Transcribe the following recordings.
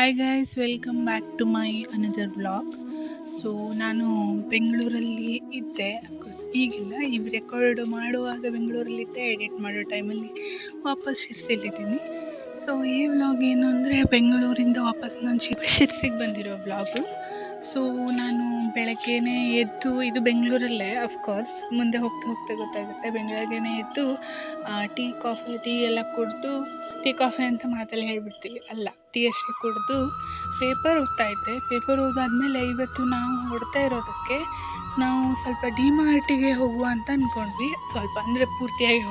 Hi guys, welcome back to my another vlog. So ನಾನು ಬೆಂಗಳೂರಲ್ಲಿ ಇದ್ದೆ. ಅಫ್ಕೋರ್ಸ್ ಈಗಿಲ್ಲ, ಈ ರೆಕಾರ್ಡ್ ಮಾಡುವಾಗ ಬೆಂಗಳೂರಲ್ಲಿದ್ದೆ. ಎಡಿಟ್ ಮಾಡೋ ಟೈಮಲ್ಲಿ ವಾಪಸ್ ಶಿರ್ಸಿಲಿದ್ದೀನಿ. ಸೊ ಈ ವ್ಲಾಗ್ ಏನು ಅಂದರೆ, ಬೆಂಗಳೂರಿಂದ ವಾಪಸ್ ನಾನು ಶಿರ್ಸಿಗೆ ಬಂದಿರೋ ವ್ಲಾಗು. ಸೊ ನಾನು ಬೆಳಗ್ಗೆನೇ ಎದ್ದು, ಇದು ಬೆಂಗಳೂರಲ್ಲೇ ಅಫ್ಕೋರ್ಸ್, ಮುಂದೆ ಹೋಗ್ತಾ ಹೋಗ್ತಾ ಗೊತ್ತಾಗುತ್ತೆ. ಬೆಳಗ್ಗೆನೇ ಎದ್ದು ಟೀ ಎಲ್ಲ ಕುಡಿದು, ಟೀ ಕಾಫಿ ಅಂತ ಮಾತಲ್ಲಿ ಹೇಳ್ಬಿಡ್ತೀವಿ, ಅಲ್ಲ, ಟೀ ಅಷ್ಟೇ ಕುಡಿದು ಪೇಪರ್ ಓದ್ತಾ ಇದ್ದೆ. ಪೇಪರ್ ಓದಾದ್ಮೇಲೆ ಇವತ್ತು ನಾವು ಹೊಡ್ತಾ ಇರೋದಕ್ಕೆ ನಾವು ಸ್ವಲ್ಪ ಡಿಮಾರ್ಟಿಗೆ ಹೋಗುವ ಅಂತ ಅಂದ್ಕೊಂಡ್ವಿ. ಸ್ವಲ್ಪ ಅಂದರೆ ಪೂರ್ತಿಯಾಗಿ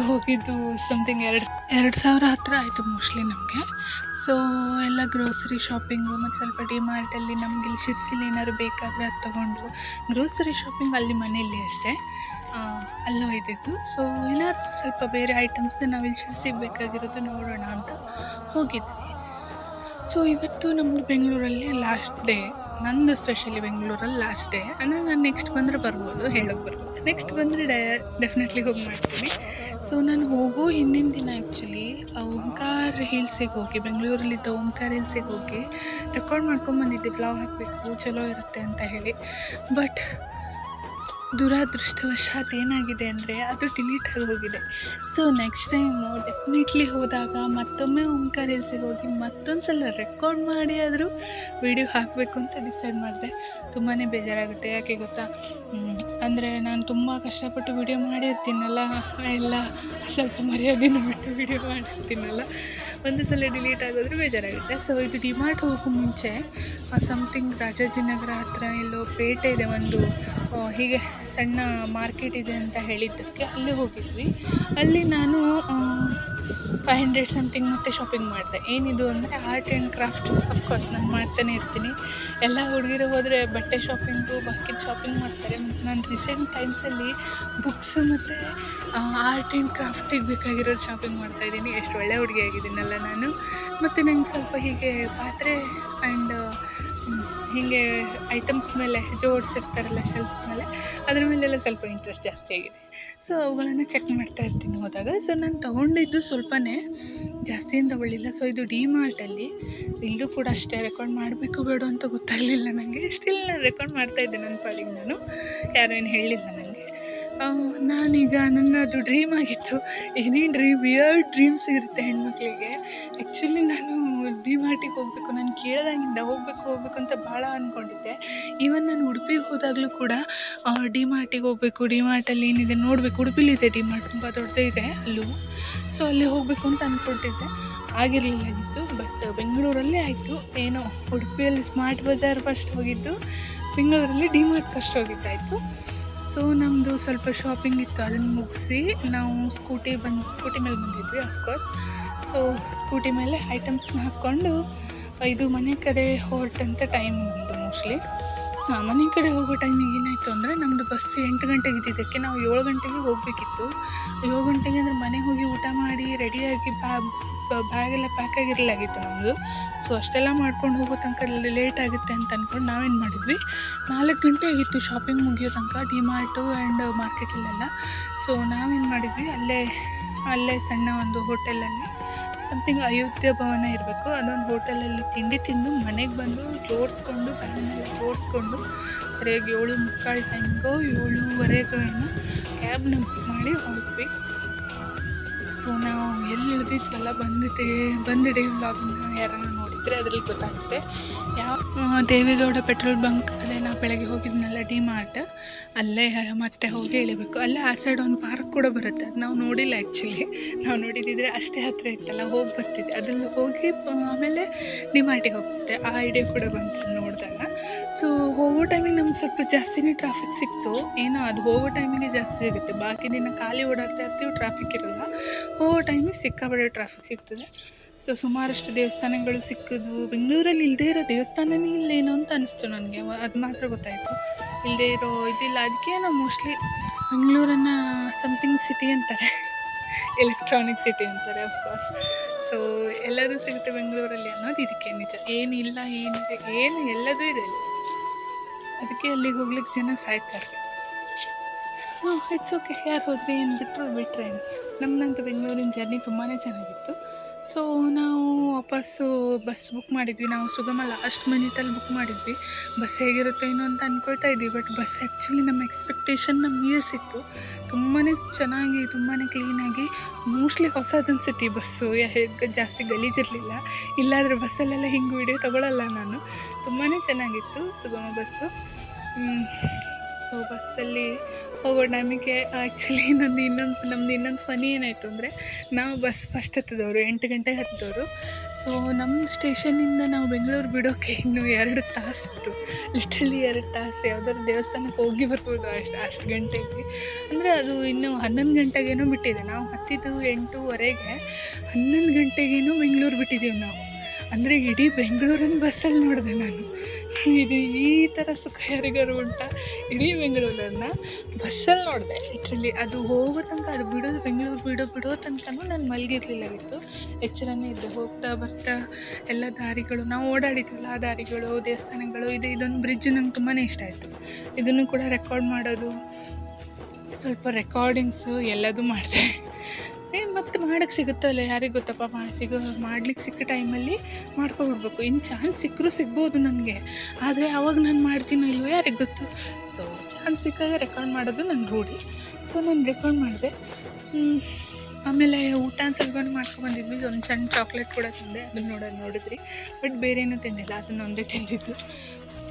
ಹೋಗಿದ್ದು ಸಮಥಿಂಗ್ 2,000 ಹತ್ರ ಆಯಿತು ಮೋಸ್ಟ್ಲಿ ನಮಗೆ. ಸೊ ಎಲ್ಲ ಗ್ರೋಸರಿ ಶಾಪಿಂಗು ಮತ್ತು ಸ್ವಲ್ಪ ಡಿಮಾರ್ಟಲ್ಲಿ ನಮಗೆ ಇಲ್ಲಿ ಶಿರ್ಸಿಲಿ ಏನಾದ್ರು ಬೇಕಾದರೆ ಅದು ತೊಗೊಂಡು, ಗ್ರೋಸರಿ ಶಾಪಿಂಗ್ ಅಲ್ಲಿ ಮನೆಯಲ್ಲಿ ಅಷ್ಟೇ, ಅಲ್ಲೂ ಇದ್ದಿದ್ದು. ಸೊ ಏನಾದ್ರು ಸ್ವಲ್ಪ ಬೇರೆ ಐಟಮ್ಸ್ನ ನಾವಿಲ್ಲಿ ಶಿರ್ಸಿಗೆ ಬೇಕಾಗಿರೋದು ನೋಡೋಣ ಅಂತ ಹೋಗಿದ್ವಿ. ಸೊ ಇವತ್ತು ನಮ್ಮದು ಬೆಂಗಳೂರಲ್ಲಿ ಲಾಸ್ಟ್ ಡೇ, ನಂದು ಸ್ಪೆಷಲಿ ಬೆಂಗಳೂರಲ್ಲಿ ಲಾಸ್ಟ್ ಡೇ. ಅಂದರೆ ನಾನು ನೆಕ್ಸ್ಟ್ ಬಂದರೆ ಬರ್ಬೋದು, ಹೇಳೋಕ್ಕೆ ಬರ್ಬೋದು. ನೆಕ್ಸ್ಟ್ ಬಂದರೆ ಡೆಫಿನೆಟ್ಲಿ ಹೋಗಿ ಮಾಡ್ತೀನಿ. ಸೊ ನಾನು ಹೋಗೋ ಹಿಂದಿನ ದಿನ ಆ್ಯಕ್ಚುಲಿ ಓಂಕಾರ ಹಿಲ್ಸಿಗೆ ಹೋಗಿ, ಬೆಂಗಳೂರಲ್ಲಿದ್ದ ಓಂಕಾರ ಹಿಲ್ಸಿಗೆ ಹೋಗಿ ರೆಕಾರ್ಡ್ ಮಾಡ್ಕೊಂಬಂದಿದ್ದೆ, ವ್ಲಾಗ್ ಹಾಕಬೇಕು ಚಲೋ ಇರುತ್ತೆ ಅಂತ ಹೇಳಿ. ಬಟ್ ದುರಾದೃಷ್ಟವಶಾತ್ ಏನಾಗಿದೆ ಅಂದರೆ ಅದು ಡಿಲೀಟ್ ಆಗಿ ಹೋಗಿದೆ. ಸೊ ನೆಕ್ಸ್ಟ್ ಟೈಮು ಡೆಫಿನೆಟ್ಲಿ ಹೋದಾಗ ಮತ್ತೊಮ್ಮೆ ಓಂಕಾರ ಹಿಲ್ಸಿಗೆ ಹೋಗಿ ಮತ್ತೊಂದು ಸಲ ರೆಕಾರ್ಡ್ ಮಾಡಿ ಆದರೂ ವಿಡಿಯೋ ಹಾಕಬೇಕು ಅಂತ ಡಿಸೈಡ್ ಮಾಡಿದೆ. ತುಂಬಾ ಬೇಜಾರಾಗುತ್ತೆ. ಯಾಕೆ ಗೊತ್ತಾ, ಅಂದರೆ ನಾನು ತುಂಬ ಕಷ್ಟಪಟ್ಟು ವಿಡಿಯೋ ಮಾಡಿರ್ತೀನಲ್ಲ, ಎಲ್ಲ ಸ್ವಲ್ಪ ಮರ್ಯಾದೆನೂ ಬಿಟ್ಟು ವಿಡಿಯೋ ಮಾಡಿರ್ತೀನಲ್ಲ, ಒಂದು ಸಲ ಡಿಲೀಟ್ ಆಗೋದ್ರೆ ಬೇಜಾರಾಗುತ್ತೆ. ಸೊ ಇದು ಡಿಮಾರ್ಟ್ ಹೋಗೋ ಮುಂಚೆ ಸಮಥಿಂಗ್ ರಾಜಾಜಿನಗರ ಹತ್ರ ಎಲ್ಲೋ ಪೇಟೆ ಇದೆ, ಒಂದು ಹೀಗೆ ಸಣ್ಣ ಮಾರ್ಕೆಟ್ ಇದೆ ಅಂತ ಹೇಳಿದ್ದಕ್ಕೆ ಅಲ್ಲಿ ಹೋಗಿದ್ವಿ. ಅಲ್ಲಿ ನಾನು 500 ಸಮಥಿಂಗ್ ಮತ್ತೆ ಶಾಪಿಂಗ್ ಮಾಡಿದೆ. ಏನಿದು ಅಂದರೆ ಆರ್ಟ್ ಆ್ಯಂಡ್ ಕ್ರಾಫ್ಟ್. ಅಫ್ಕೋರ್ಸ್ ನಾನು ಮಾಡ್ತಾನೆ ಇರ್ತೀನಿ. ಎಲ್ಲ ಹುಡುಗಿರು ಹೋದರೆ ಬಟ್ಟೆ ಶಾಪಿಂಗು, ಬಾಕಿದ ಶಾಪಿಂಗ್ ಮಾಡ್ತಾರೆ. ನಾನು ರೀಸೆಂಟ್ ಟೈಮ್ಸಲ್ಲಿ ಬುಕ್ಸ್ ಮತ್ತು ಆರ್ಟ್ ಆ್ಯಂಡ್ ಕ್ರಾಫ್ಟಿಗೆ ಬೇಕಾಗಿರೋದು ಶಾಪಿಂಗ್ ಮಾಡ್ತಾಯಿದ್ದೀನಿ. ಎಷ್ಟು ಒಳ್ಳೆ ಹುಡುಗಿ ಆಗಿದ್ದೀನಲ್ಲ ನಾನು. ಮತ್ತು ನಂಗೆ ಸ್ವಲ್ಪ ಹೀಗೆ ಪಾತ್ರೆ ಆ್ಯಂಡ್ ಹೀಗೆ ಐಟಮ್ಸ್ ಮೇಲೆ ಜೋಡಿಸಿರ್ತಾರಲ್ಲ ಶೆಲ್ಫ್ಸ್ ಮೇಲೆ, ಅದ್ರ ಮೇಲೆಲ್ಲ ಸ್ವಲ್ಪ ಇಂಟ್ರೆಸ್ಟ್ ಜಾಸ್ತಿ ಆಗಿದೆ. ಸೊ ಅವುಗಳನ್ನು ಚೆಕ್ ಮಾಡ್ತಾ ಇರ್ತೀನಿ ಹೋದಾಗ. ಸೊ ನಾನು ತೊಗೊಂಡಿದ್ದು ಸ್ವಲ್ಪನೇ, ಜಾಸ್ತಿ ಏನು ತೊಗೊಳ್ಳಿಲ್ಲ. ಸೊ ಇದು ಡಿಮಾರ್ಟಲ್ಲಿ, ಇಲ್ಲೂ ಕೂಡ ಅಷ್ಟೇ ರೆಕಾರ್ಡ್ ಮಾಡಬೇಕು ಬೇಡ ಅಂತ ಗೊತ್ತಾಗಲಿಲ್ಲ ನನಗೆ. ಸ್ಟಿಲ್ ನಾನು ರೆಕಾರ್ಡ್ ಮಾಡ್ತಾಯಿದ್ದೆ ನನ್ನ ಪಾಡಿಗೆ ನಾನು, ಯಾರೂ ಏನು ಹೇಳಿಲ್ಲ ನನಗೆ. ನಾನೀಗ ನನ್ನದು ಡ್ರೀಮ್ ಆಗಿತ್ತು, ಏನೇ ವಿಯರ್ಡ್ ಡ್ರೀಮ್ಸ್ ಇರುತ್ತೆ ಹೆಣ್ಮಕ್ಳಿಗೆ. ಆ್ಯಕ್ಚುಲಿ ನಾನು ಡಿಮಾರ್ಟಿಗೆ ಹೋಗಬೇಕು, ನಾನು ಕೇಳಿದಾಗಿಂದ ಹೋಗಬೇಕು ಅಂತ ಭಾಳ ಅಂದ್ಕೊಂಡಿದ್ದೆ. ಈವನ್ ನಾನು ಉಡುಪಿಗೆ ಹೋದಾಗಲೂ ಕೂಡ ಡಿಮಾರ್ಟಿಗೆ ಹೋಗಬೇಕು, ಡಿಮಾರ್ಟಲ್ಲಿ ಏನಿದೆ ನೋಡಬೇಕು. ಉಡುಪಿಲಿದೆ ಡಿಮಾರ್ಟ್, ತುಂಬ ದೊಡ್ಡದೇ ಇದೆ ಅಲ್ಲೂ. ಸೊ ಅಲ್ಲಿ ಹೋಗಬೇಕು ಅಂತ ಅಂದ್ಕೊಟ್ಟಿದ್ದೆ, ಆಗಿರಲಿಲ್ಲಾಗಿತ್ತು. ಬಟ್ ಬೆಂಗಳೂರಲ್ಲೇ ಆಯಿತು. ಏನೋ ಉಡುಪಿಯಲ್ಲಿ ಸ್ಮಾರ್ಟ್ ಬಜಾರ್ ಫಸ್ಟ್ ಹೋಗಿದ್ದು, ಬೆಂಗಳೂರಲ್ಲಿ ಡಿಮಾರ್ಟ್ ಫಸ್ಟ್ ಹೋಗಿದ್ದಾಯಿತು. ಸೊ ನಮ್ಮದು ಸ್ವಲ್ಪ ಶಾಪಿಂಗ್ ಇತ್ತು, ಅದನ್ನು ಮುಗಿಸಿ ನಾವು ಸ್ಕೂಟಿ ಮೇಲೆ ಬಂದಿದ್ವಿ ಅಫ್ಕೋರ್ಸ್. ಸೊ ಸ್ಕೂಟಿ ಮೇಲೆ ಐಟಮ್ಸ್ನ ಹಾಕ್ಕೊಂಡು ಇದು ಮನೆ ಕಡೆ ಹೊರಟಂಥ ಟೈಮ್ ನಮ್ಮದು ಮೋಸ್ಟ್ಲಿ. ಮನೆ ಕಡೆ ಹೋಗೋ ಟೈಮಿಗೆ ಏನಾಯಿತು ಅಂದರೆ, ನಮ್ಮದು ಬಸ್ 8 ಗಂಟೆಗೆ ಇದ್ದಿದ್ದಕ್ಕೆ ನಾವು 7 ಗಂಟೆಗೆ ಹೋಗಬೇಕಿತ್ತು. 7 ಗಂಟೆಗೆ ಅಂದರೆ ಮನೆಗೆ ಹೋಗಿ ಊಟ ಮಾಡಿ ರೆಡಿಯಾಗಿ ಬ್ಯಾಗೆಲ್ಲ ಪ್ಯಾಕ್ ಆಗಿರಲಾಗಿತ್ತು ನಮ್ಮದು. ಸೊ ಅಷ್ಟೆಲ್ಲ ಮಾಡ್ಕೊಂಡು ಹೋಗೋ ತನಕ ಲೇಟ್ ಆಗುತ್ತೆ ಅಂತ ಅಂದ್ಕೊಂಡು ನಾವೇನು ಮಾಡಿದ್ವಿ, 4 ಗಂಟೆ ಆಗಿತ್ತು ಶಾಪಿಂಗ್ ಮುಗಿಯೋ ತನಕ ಡಿಮಾರ್ಟು ಆ್ಯಂಡ್ ಮಾರ್ಕೆಟಲ್ಲೆಲ್ಲ. ಸೊ ನಾವೇನು ಮಾಡಿದ್ವಿ, ಅಲ್ಲೇ ಸಣ್ಣ ಒಂದು ಹೋಟೆಲಲ್ಲಿ, ಸಮಥಿಂಗ್ ಅಯೋಧ್ಯ ಭವನ ಇರಬೇಕು, ಅದೊಂದು ಹೋಟೆಲಲ್ಲಿ ತಿಂಡಿ ತಿಂದು ಮನೆಗೆ ಬಂದು ಜೋಡಿಸ್ಕೊಂಡು, ಬ್ಯಾಗನ್ನೆಲ್ಲ ಜೋಡಿಸ್ಕೊಂಡು ಸರಿಯಾಗಿ 7:45 ಟೈಮ್ಗೋ 7:15 ಏನೋ ಕ್ಯಾಬ್ನ ಬುಕ್ ಮಾಡಿ ಹೋದ್ವಿ. ಸೊ ನಾವು ಎಲ್ಲಿ ಇಳಿದಿದ್ವಲ್ಲ, ಬಂದಿದೆ ವ್ಲಾಗನ್ನು ಯಾರನ್ನ ನೋಡಿದರೆ ಅದರಲ್ಲಿ ಗೊತ್ತಾಗುತ್ತೆ. ದೇವೇಗೌಡ ಪೆಟ್ರೋಲ್ ಬಂಕ್, ಅದೇ ನಾವು ಬೆಳಗ್ಗೆ ಹೋಗಿದ್ನಲ್ಲ ಡಿಮಾರ್ಟ್, ಅಲ್ಲೇ ಮತ್ತೆ ಹೋಗಿ ಇಳಿಬೇಕು. ಅಲ್ಲೇ ಆ ಸೈಡ್ ಒಂದು ಪಾರ್ಕ್ ಕೂಡ ಬರುತ್ತೆ, ಅದು ನಾವು ನೋಡಿಲ್ಲ ಆ್ಯಕ್ಚುಲಿ. ನಾವು ನೋಡಿದ್ದಿದ್ರೆ ಅಷ್ಟೇ ಹತ್ತಿರ ಇತ್ತಲ್ಲ, ಹೋಗಿ ಬರ್ತಿದ್ದೆ. ಅದ್ರಲ್ಲಿ ಹೋಗಿ ಆಮೇಲೆ ಡಿಮಾರ್ಟಿಗೆ ಹೋಗುತ್ತೆ. ಆ ಐಡಿಯಾ ಕೂಡ ಬಂತು ನೋಡಿದಾಗ. ಸೊ ಹೋಗೋ ಟೈಮಿಗೆ ನಮ್ಗೆ ಸ್ವಲ್ಪ ಜಾಸ್ತಿನೇ ಟ್ರಾಫಿಕ್ ಸಿಕ್ತು. ಏನೋ ಅದು ಹೋಗೋ ಟೈಮಿಗೆ ಜಾಸ್ತಿ ಸಿಗುತ್ತೆ, ಬಾಕಿ ದಿನ ಖಾಲಿ ಓಡಾಡ್ತಾ ಇರ್ತೀವಿ, ಟ್ರಾಫಿಕ್ ಇರಲ್ಲ. ಹೋಗೋ ಟೈಮಿಗೆ ಸಿಕ್ಕಾಪಟ್ಟೆ ಟ್ರಾಫಿಕ್ ಸಿಗ್ತದೆ. ಸೊ ಸುಮಾರಷ್ಟು ದೇವಸ್ಥಾನಗಳು ಸಿಕ್ಕಿದ್ವು. ಬೆಂಗಳೂರಲ್ಲಿ ಇಲ್ಲದೇ ಇರೋ ದೇವಸ್ಥಾನನೇ ಇಲ್ಲೇನೋ ಅಂತ ಅನಿಸ್ತು ನನಗೆ, ಅದು ಮಾತ್ರ ಗೊತ್ತಾಯಿತು. ಇಲ್ಲದೇ ಇರೋ ಇದಿಲ್ಲ. ಅದಕ್ಕೇನೋ ಮೋಸ್ಟ್ಲಿ ಬೆಂಗಳೂರನ್ನು ಸಮಥಿಂಗ್ ಸಿಟಿ ಅಂತಾರೆ, ಎಲೆಕ್ಟ್ರಾನಿಕ್ ಸಿಟಿ ಅಂತಾರೆ ಅಫ್ಕೋರ್ಸ್. ಸೊ ಎಲ್ಲದೂ ಸಿಗುತ್ತೆ ಬೆಂಗಳೂರಲ್ಲಿ ಅನ್ನೋದು ಇದಕ್ಕೆ ನಿಜ. ಏನಿಲ್ಲ, ಏನಿದೆ, ಏನು ಎಲ್ಲದೂ ಇದೆ ಅಲ್ಲಿ. ಅದಕ್ಕೆ ಅಲ್ಲಿಗೆ ಹೋಗ್ಲಿಕ್ಕೆ ಜನ ಸಾಯ್ತಾರೆ. ಇಟ್ಸ್ ಓಕೆ, ಯಾರು ಹೋದರೆ ಏನು, ಬಿಟ್ಟರೆ ಏನು. ನಮ್ಮದಂತೂ ಬೆಂಗಳೂರಿನ ಜರ್ನಿ ತುಂಬಾ ಚೆನ್ನಾಗಿತ್ತು. ಸೊ ನಾವು ವಾಪಸ್ಸು ಬಸ್ ಬುಕ್ ಮಾಡಿದ್ವಿ. ನಾವು ಸುಗಮ ಲಾಸ್ಟ್ ಮಿನಿಟಲ್ಲಿ ಬುಕ್ ಮಾಡಿದ್ವಿ. ಬಸ್ ಹೇಗಿರುತ್ತೋ ಏನೋ ಅಂತ ಅಂದ್ಕೊಳ್ತಾ ಇದ್ವಿ. ಬಟ್ ಬಸ್ ಆ್ಯಕ್ಚುಲಿ ನಮ್ಮ ಎಕ್ಸ್ಪೆಕ್ಟೇಷನ್ನ ಮೀರಿಸಿತ್ತು. ತುಂಬಾ ಚೆನ್ನಾಗಿ, ತುಂಬಾ ಕ್ಲೀನಾಗಿ, ಮೋಸ್ಟ್ಲಿ ಹೊಸದು ಅನ್ಸುತ್ತೆ ಈ ಬಸ್ಸು. ಜಾಸ್ತಿ ಗಲೀಜಿರಲಿಲ್ಲ. ಇಲ್ಲಾಂದರೆ ಬಸ್ಸಲ್ಲೆಲ್ಲ ಹಿಂಗೆ ವಿಡಿಯೋ ತೊಗೊಳ್ಳಲ್ಲ ನಾನು. ತುಂಬಾ ಚೆನ್ನಾಗಿತ್ತು ಸುಗಮ ಬಸ್ಸು. ಸೊ ಬಸ್ಸಲ್ಲಿ ಹೋಗೋ ಟೈಮಿಗೆ ಆ್ಯಕ್ಚುಲಿ ನಮ್ಮದು ಇನ್ನೊಂದು ಫನಿ ಏನಾಯಿತು ಅಂದರೆ, ನಾವು ಬಸ್ ಫಸ್ಟ್ ಹತ್ತಿದವರು 8 ಗಂಟೆಗೆ ಹತ್ತಿದವರು. ಸೊ ನಮ್ಮ ಸ್ಟೇಷನಿಂದ ನಾವು ಬೆಂಗಳೂರು ಬಿಡೋಕ್ಕೆ ಇನ್ನೂ 2 ತಾಸಿತ್ತು. ಲಿಟ್ರಲಿ 2 ತಾಸು. ಯಾವುದಾದ್ರು ದೇವಸ್ಥಾನಕ್ಕೆ ಹೋಗಿ ಬರ್ಬೋದು ಅಷ್ಟು ಗಂಟೆಗೆ. ಅಂದರೆ ಅದು ಇನ್ನೂ 11 ಗಂಟೆಗೇನೋ ಬಿಟ್ಟಿದೆ. ನಾವು ಹತ್ತಿದ್ದು 8:30ಗೆ, 11 ಗಂಟೆಗೇನೋ ಬೆಂಗಳೂರು ಬಿಟ್ಟಿದ್ದೀವಿ ನಾವು. ಅಂದರೆ ಇಡೀ ಬೆಂಗಳೂರನ್ನು ಬಸ್ಸಲ್ಲಿ ನೋಡಿದೆ ನಾನು. ಇದು ಈ ಥರ ಸುಖ ಯಾರಿಗಾರು ಉಂಟಾ? ಇಡೀ ಬೆಂಗಳೂರನ್ನು ಬಸ್ಸಲ್ಲಿ ನೋಡಿದೆ ಲಿಟ್ರಲಿ. ಅದು ಹೋಗೋ ತನಕ, ಅದು ಬೆಂಗಳೂರು ಬಿಡೋ ತನಕನೂ ನಾನು ಮಲಗಿರ್ಲಿಲ್ಲಾಗಿತ್ತು. ಎಚ್ಚರನೇ ಇದ್ದೆ. ಹೋಗ್ತಾ ಬರ್ತಾ ಎಲ್ಲ ದಾರಿಗಳು, ನಾವು ಓಡಾಡಿದ್ವಲ್ಲ ಆ ದಾರಿಗಳು, ದೇವಸ್ಥಾನಗಳು, ಇದೊಂದು ಬ್ರಿಡ್ಜ್ ನಂಗೆ ತುಂಬಾ ಇಷ್ಟ ಆಯಿತು. ಇದನ್ನು ಕೂಡ ರೆಕಾರ್ಡ್ ಮಾಡೋದು, ಸ್ವಲ್ಪ ರೆಕಾರ್ಡಿಂಗ್ಸು ಎಲ್ಲದೂ ಮಾಡಿದೆ. ಮತ್ತು ಮಾಡೋಕ್ಕೆ ಸಿಗುತ್ತೋ ಇಲ್ಲ ಯಾರಿಗೆ ಗೊತ್ತಪ್ಪ. ಮಾಡ್ಲಿಕ್ಕೆ ಸಿಕ್ಕ ಟೈಮಲ್ಲಿ ಮಾಡ್ಕೊಬಿಡ್ಬೇಕು. ಇನ್ನು ಚಾನ್ಸ್ ಸಿಕ್ಕರೂ ಸಿಗ್ಬೋದು ನನಗೆ, ಆದರೆ ಅವಾಗ ನಾನು ಮಾಡ್ತೀನೋ ಇಲ್ವೋ ಯಾರಿಗೆ ಗೊತ್ತು. ಸೊ ಚಾನ್ಸ್ ಸಿಕ್ಕಾಗ ರೆಕಾರ್ಡ್ ಮಾಡೋದು ನನ್ನ ರೂಢಿ. ಸೊ ನಾನು ರೆಕಾರ್ಡ್ ಮಾಡಿದೆ. ಆಮೇಲೆ ಊಟ ಸ್ವಲ್ಪ ಮಾಡ್ಕೊಬಂದಿದ್ವಿ. ಒಂದು ಸಣ್ಣ ಚಾಕ್ಲೇಟ್ ಕೂಡ ತಿಂದೆ. ಅದನ್ನು ನೋಡಿದ್ರಿ. ಬಟ್ ಬೇರೇನೂ ತಿಂದಿಲ್ಲ, ಅದನ್ನು ಒಂದೇ ತಿಂದಿದ್ದು.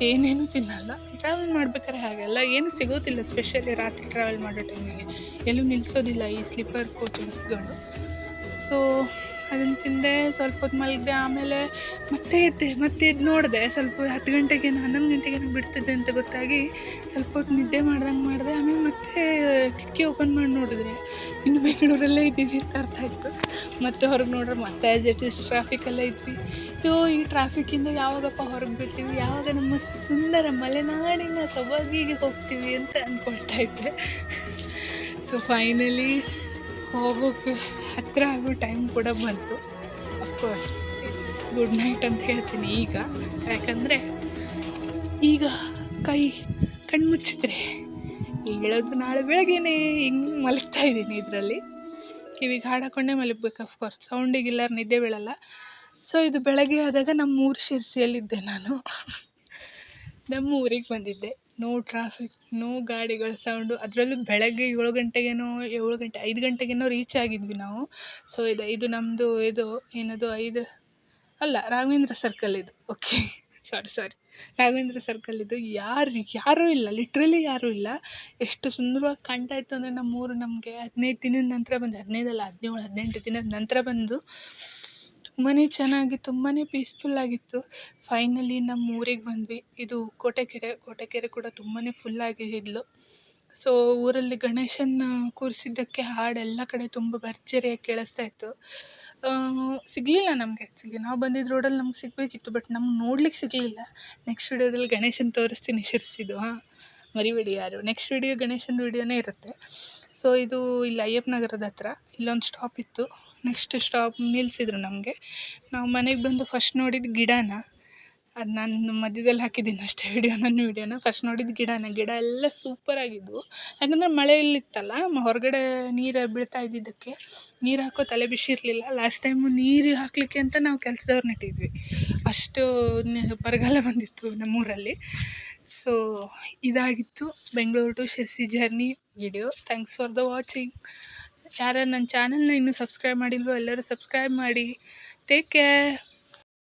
ಏನೇನೂ ತಿನ್ನಲ್ಲ. ಟ್ರಾವೆಲ್ ಮಾಡ್ಬೇಕಾದ್ರೆ ಹಾಗೆಲ್ಲ ಏನು ಸಿಗೋದಿಲ್ಲ. ಸ್ಪೆಷಲಿ ರಾತ್ರಿ ಟ್ರಾವೆಲ್ ಮಾಡೋ ಟೈಮಿಗೆ ಎಲ್ಲೂ ನಿಲ್ಲಿಸೋದಿಲ್ಲ ಈ ಸ್ಲೀಪರ್ ಕೋಚ್ ಬಸ್ಗಳು. ಸೊ ಅದನ್ನು ತಿಂದೆ, ಸ್ವಲ್ಪ ಹೊತ್ತು ಮಲಗಿದೆ. ಆಮೇಲೆ ಮತ್ತೆ ಎದ್ದು ನೋಡಿದೆ. ಸ್ವಲ್ಪ 10 ಗಂಟೆಗೇನೋ 11 ಗಂಟೆಗೇನೋ ಬಿಡ್ತಿದ್ದೆ ಅಂತ ಗೊತ್ತಾಗಿ ಸ್ವಲ್ಪ ಹೊತ್ತು ನಿದ್ದೆ ಮಾಡಿದೆ. ಆಮೇಲೆ ಮತ್ತೆ ಕಿಟಕಿ ಓಪನ್ ಮಾಡಿ ನೋಡಿದ್ರೆ ಇನ್ನು ಬೆಂಗಳೂರಲ್ಲೇ ಇದ್ದೀವಿ ಅಂತ ಅರ್ಥ ಆಯಿತು. ಮತ್ತೆ ಹೊರಗೆ ನೋಡ್ರೆ ಮತ್ತೆ ಆ್ಯಸ್ ಇಟ್ ಈಸ್ ಟ್ರಾಫಿಕೆಲ್ಲ ಇದ್ವಿ. ಈ ಟ್ರಾಫಿಕ್ಕಿಂದ ಯಾವಾಗಪ್ಪ ಹೊರಗೆ ಬೀಳ್ತೀವಿ, ಯಾವಾಗ ನಮ್ಮ ಸುಂದರ ಮಲೆನಾಡಿನ ಸೊಬಗಿಗೆ ಹೋಗ್ತೀವಿ ಅಂತ ಅಂದ್ಕೊಳ್ತಾ ಇದ್ದೆ. ಸೊ ಫೈನಲಿ ಹೋಗೋಕ್ಕೆ ಹತ್ತಿರ ಆಗೋ ಟೈಮ್ ಕೂಡ ಬಂತು. ಅಫ್ಕೋರ್ಸ್ ಗುಡ್ ನೈಟ್ ಅಂತ ಹೇಳ್ತೀನಿ ಈಗ. ಯಾಕಂದರೆ ಈಗ ಕಣ್ಣು ಮುಚ್ಚಿದ್ರೆ ಹೇಳೋದು ನಾಳೆ ಬೆಳಗ್ಗೆನೇ ಹಿಂಗೆ ಮಲಗ್ತಾ ಇದ್ದೀನಿ. ಇದರಲ್ಲಿ ಕಿವಿಗೆ ಹಾಡು ಹಾಕ್ಕೊಂಡೇ ಮಲಗಬೇಕು. ಅಫ್ಕೋರ್ಸ್ ಸೌಂಡಿಗೆ ಎಲ್ಲರೂ ನಿದ್ದೆ ಬೀಳಲ್ಲ. ಸೊ ಇದು ಬೆಳಗ್ಗೆ ಆದಾಗ ನಮ್ಮೂರು ಶಿರ್ಸಿಯಲ್ಲಿದ್ದೆ ನಾನು. ನಮ್ಮ ಊರಿಗೆ ಬಂದಿದ್ದೆ. ನೋ ಟ್ರಾಫಿಕ್, ನೋ ಗಾಡಿಗಳ ಸೌಂಡು. ಅದರಲ್ಲೂ ಬೆಳಗ್ಗೆ 7 ಗಂಟೆಗೇನೋ 5 ಗಂಟೆಗೇನೋ ರೀಚ್ ಆಗಿದ್ವಿ ನಾವು. ಸೊ ಇದು ನಮ್ಮದು ಏನದು ರಾಘವೇಂದ್ರ ಸರ್ಕಲ್ ಇದು. ಓಕೆ, ಸಾರಿ ರಾಘವೇಂದ್ರ ಸರ್ಕಲ್ ಇದು. ಯಾರೂ ಇಲ್ಲ, ಲಿಟ್ರಲಿ ಯಾರೂ ಇಲ್ಲ. ಎಷ್ಟು ಸುಂದರವಾಗಿ ಕಾಣ್ತಾ ಇತ್ತು ಅಂದರೆ ನಮ್ಮೂರು ನಮಗೆ 15 ದಿನದ ನಂತರ ಬಂದು, 18 ದಿನದ ನಂತರ ಬಂದು ತುಂಬಾ ಚೆನ್ನಾಗಿ, ತುಂಬಾ ಪೀಸ್ಫುಲ್ಲಾಗಿತ್ತು. ಫೈನಲಿ ನಮ್ಮ ಊರಿಗೆ ಬಂದ್ವಿ. ಇದು ಕೋಟೆಕೆರೆ ಕೂಡ ತುಂಬಾ ಫುಲ್ಲಾಗಿ ಇದ್ಲು. ಸೊ ಊರಲ್ಲಿ ಗಣೇಶನ ಕೂರಿಸಿದ್ದಕ್ಕೆ ಹಾಡೆಲ್ಲ ಕಡೆ ತುಂಬ ಭರ್ಜರಿಯಾಗಿ ಕೇಳಿಸ್ತಾ ಇತ್ತು. ಸಿಗಲಿಲ್ಲ ನಮಗೆ. ಆ್ಯಕ್ಚುಲಿ ನಾವು ಬಂದಿದ್ದ ರೋಡಲ್ಲಿ ನಮ್ಗೆ ಸಿಗಬೇಕಿತ್ತು, ಬಟ್ ನಮ್ಗೆ ನೋಡ್ಲಿಕ್ಕೆ ಸಿಗಲಿಲ್ಲ. ನೆಕ್ಸ್ಟ್ ವಿಡಿಯೋದಲ್ಲಿ ಗಣೇಶನ ತೋರಿಸ್ತೀನಿ ಶಿರ್ಸಿದ್ದು. ಮರಿಬೇಡಿ ಯಾರು. ನೆಕ್ಸ್ಟ್ ವಿಡಿಯೋ ಗಣೇಶನ ವಿಡಿಯೋನೇ ಇರುತ್ತೆ. ಸೊ ಇದು ಇಲ್ಲಿ ಅಯ್ಯಪ್ಪ ನಗರದ ಹತ್ರ ಇಲ್ಲೊಂದು ಸ್ಟಾಪ್ ಇತ್ತು. ನೆಕ್ಸ್ಟ್ ಸ್ಟಾಪ್ ನಿಲ್ಲಿಸಿದ್ರು ನಮಗೆ. ನಾವು ಮನೆಗೆ ಬಂದು ಫಸ್ಟ್ ನೋಡಿದ್ದು ಗಿಡನ. ಅದು ನಾನು ಮಧ್ಯದಲ್ಲಿ ಹಾಕಿದ್ದೀನಿ ಅಷ್ಟೇ ವಿಡಿಯೋನ. ಫಸ್ಟ್ ನೋಡಿದ್ದು ಗಿಡ ಎಲ್ಲ ಸೂಪರಾಗಿದ್ವು. ಯಾಕಂದರೆ ಮಳೆಯಲ್ಲಿತ್ತಲ್ಲ, ಹೊರಗಡೆ ನೀರು ಬೀಳ್ತಾ ಇದ್ದಿದ್ದಕ್ಕೆ ನೀರು ಹಾಕೋ ತಲೆ ಬಿಸಿ ಇರಲಿಲ್ಲ. ಲಾಸ್ಟ್ ಟೈಮು ನೀರು ಹಾಕಲಿಕ್ಕೆ ಅಂತ ನಾವು ಕೆಲಸದವ್ರನ್ನ ಇಟ್ಟಿದ್ವಿ. ಅಷ್ಟು ಬರಗಾಲ ಬಂದಿತ್ತು ನಮ್ಮೂರಲ್ಲಿ. ಸೊ ಇದಾಗಿತ್ತು Bengaluru to Sirsi journey video. Thanks for the watching. ಯಾರು ನನ್ನ ಚಾನಲ್ನ ಇನ್ನೂ ಸಬ್ಸ್ಕ್ರೈಬ್ ಮಾಡಿಲ್ವೋ ಎಲ್ಲರೂ ಸಬ್ಸ್ಕ್ರೈಬ್ ಮಾಡಿ. Take care.